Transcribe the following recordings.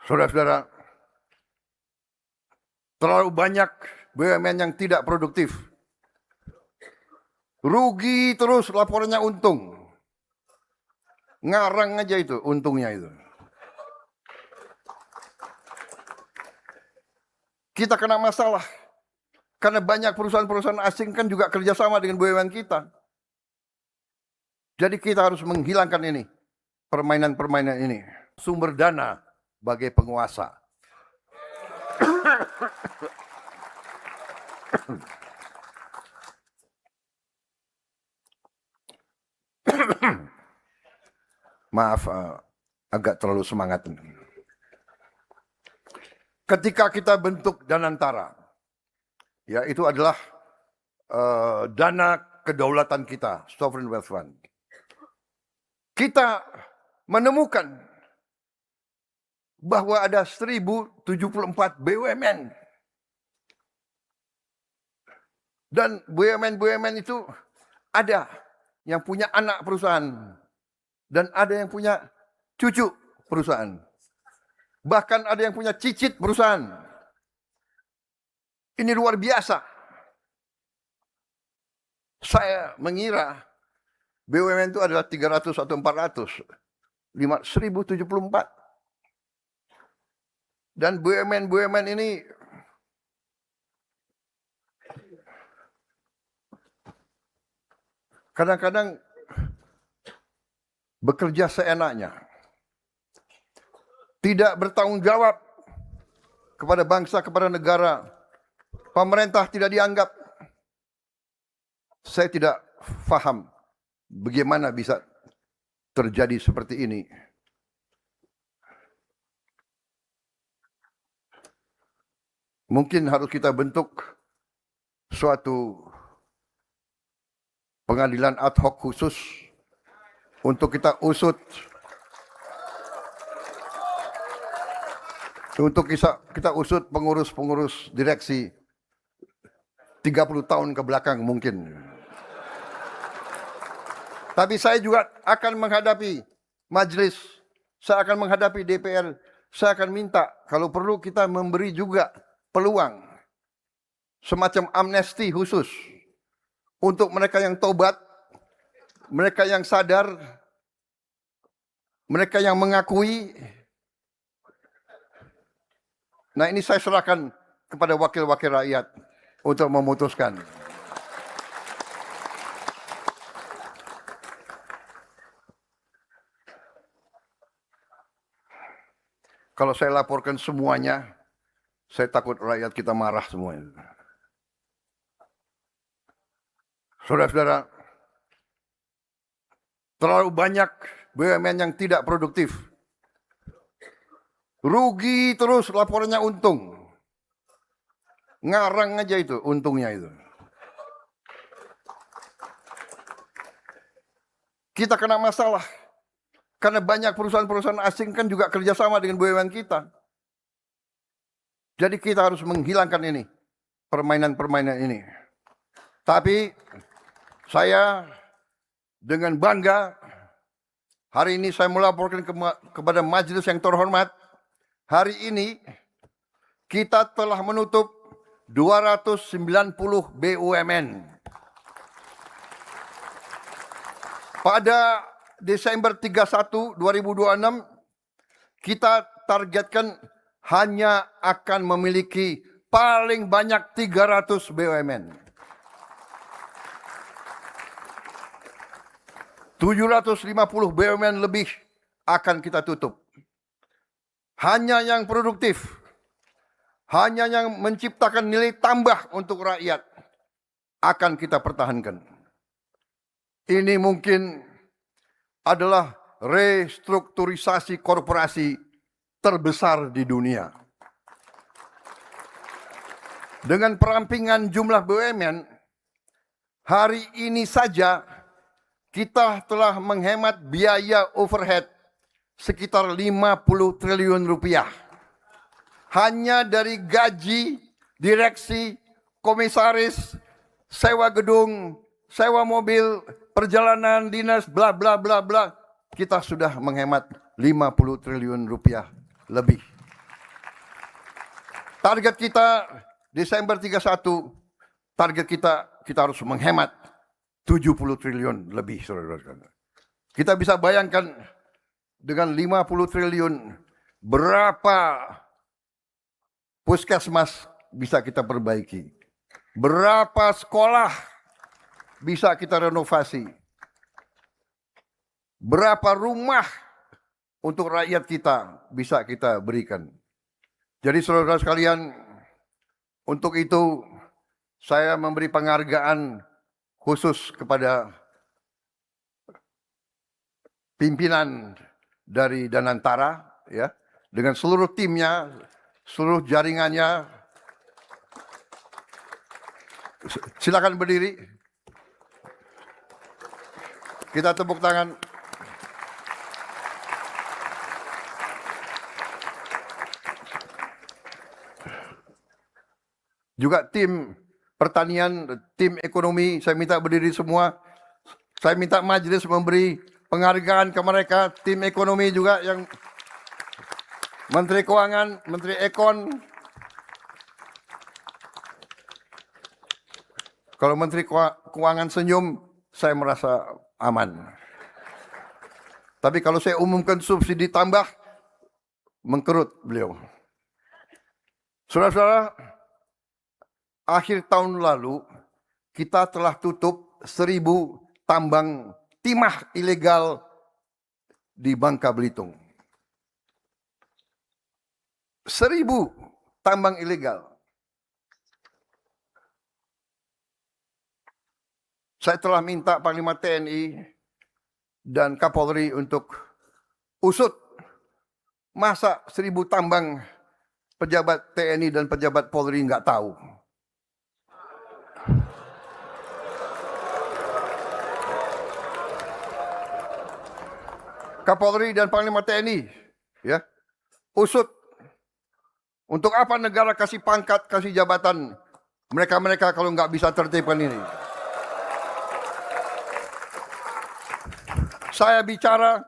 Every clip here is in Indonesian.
Saudara-saudara, terlalu banyak BUMN yang tidak produktif. Rugi terus laporannya untung. Ngarang aja itu untungnya itu. Kita kena masalah karena banyak perusahaan-perusahaan asing kan juga kerjasama dengan BUMN kita. Jadi kita harus menghilangkan ini, permainan-permainan ini. Sumber dana bagi penguasa. Maaf, agak terlalu semangat. Ketika kita bentuk Danantara, ya itu adalah dana kedaulatan kita, Sovereign Wealth Fund. Kita menemukan bahwa ada 1074 BUMN. Dan BUMN itu ada yang punya anak perusahaan. Dan ada yang punya cucu perusahaan. Bahkan ada yang punya cicit perusahaan. Ini luar biasa. Saya mengira BUMN itu adalah 300 atau 400. 1074. Dan BUMN ini kadang-kadang bekerja seenaknya. Tidak bertanggung jawab kepada bangsa, kepada negara. Pemerintah tidak dianggap. Saya tidak paham bagaimana bisa terjadi seperti ini. Mungkin harus kita bentuk suatu pengadilan ad hoc khusus untuk kita usut, pengurus-pengurus direksi 30 tahun ke belakang mungkin. Tapi saya juga akan menghadapi majelis, saya akan menghadapi DPR, saya akan minta kalau perlu kita memberi juga peluang semacam amnesti khusus untuk mereka yang tobat, mereka yang sadar, mereka yang mengakui. Nah, ini saya serahkan kepada wakil-wakil rakyat untuk memutuskan. Kalau saya laporkan semuanya, saya takut rakyat kita marah semuanya. Saudara-saudara, terlalu banyak BUMN yang tidak produktif. Rugi terus laporannya untung. Ngarang aja itu untungnya itu. Kita kena masalah karena banyak perusahaan-perusahaan asing kan juga kerjasama dengan BUMN kita. Jadi kita harus menghilangkan ini, permainan-permainan ini. Tapi saya dengan bangga hari ini saya melaporkan kepada majelis yang terhormat. Hari ini kita telah menutup 290 BUMN. Pada Desember 31, 2026, kita targetkan hanya akan memiliki paling banyak 300 BUMN. 750 BUMN lebih akan kita tutup. Hanya yang produktif, hanya yang menciptakan nilai tambah untuk rakyat akan kita pertahankan. Ini mungkin adalah restrukturisasi korporasi terbesar di dunia. Dengan perampingan jumlah BUMN, hari ini saja kita telah menghemat biaya overhead sekitar 50 triliun rupiah. Hanya dari gaji, direksi, komisaris, sewa gedung, sewa mobil, perjalanan dinas, bla bla bla bla. Kita sudah menghemat 50 triliun rupiah lebih. Target kita Desember 31, target kita harus menghemat 70 triliun lebih, saudara-saudara. Kita bisa bayangkan dengan 50 triliun berapa puskesmas bisa kita perbaiki, berapa sekolah bisa kita renovasi, berapa rumah untuk rakyat kita bisa kita berikan. Jadi saudara sekalian, untuk itu saya memberi penghargaan khusus kepada pimpinan dari Danantara, ya, dengan seluruh timnya, seluruh jaringannya. Silakan berdiri. Kita tepuk tangan. Juga tim pertanian, tim ekonomi, saya minta berdiri semua. Saya minta majelis memberi penghargaan ke mereka, tim ekonomi juga yang Menteri Keuangan, Menteri Ekon. Kalau Menteri Keuangan senyum, saya merasa aman. Tapi kalau saya umumkan subsidi tambah, mengkerut beliau. Saudara-saudara, akhir tahun lalu kita telah tutup 1.000 tambang timah ilegal di Bangka Belitung. 1.000 tambang ilegal. Saya telah minta Panglima TNI dan Kapolri untuk usut masa 1.000 tambang pejabat TNI dan pejabat Polri nggak tahu. Kapolri dan Panglima TNI, ya, usut. Untuk apa negara kasih pangkat, kasih jabatan mereka-mereka kalau nggak bisa tertibkan ini? Saya bicara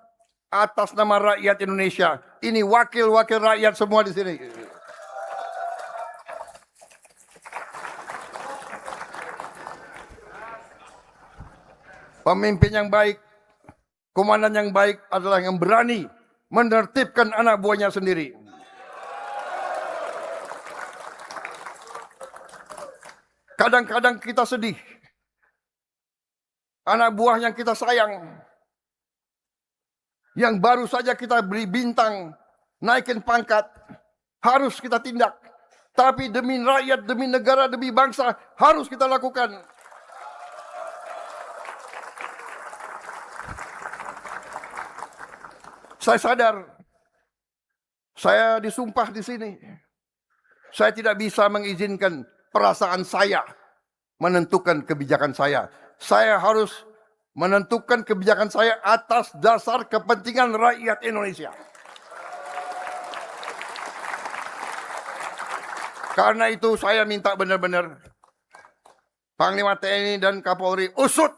atas nama rakyat Indonesia. Ini wakil-wakil rakyat semua di sini. Pemimpin yang baik, komandan yang baik adalah yang berani menertibkan anak buahnya sendiri. Kadang-kadang kita sedih. Anak buah yang kita sayang, yang baru saja kita beri bintang, naikin pangkat, harus kita tindak. Tapi demi rakyat, demi negara, demi bangsa, harus kita lakukan. Saya sadar, saya disumpah di sini. Saya tidak bisa mengizinkan perasaan saya menentukan kebijakan saya. Saya harus menentukan kebijakan saya atas dasar kepentingan rakyat Indonesia. Karena itu saya minta benar-benar Panglima TNI dan Kapolri usut.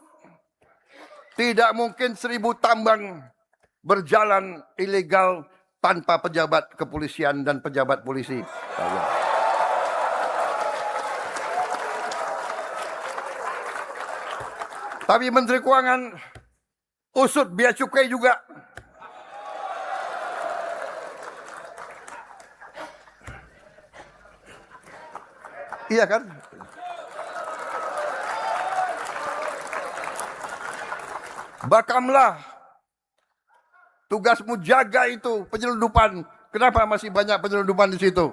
Tidak mungkin 1.000 tambang berjalan ilegal tanpa pejabat kepolisian dan pejabat polisi. Tapi Menteri Keuangan usut bea cukai juga. Iya kan? Bakamlah. Tugasmu jaga itu penyelundupan. Kenapa masih banyak penyelundupan di situ?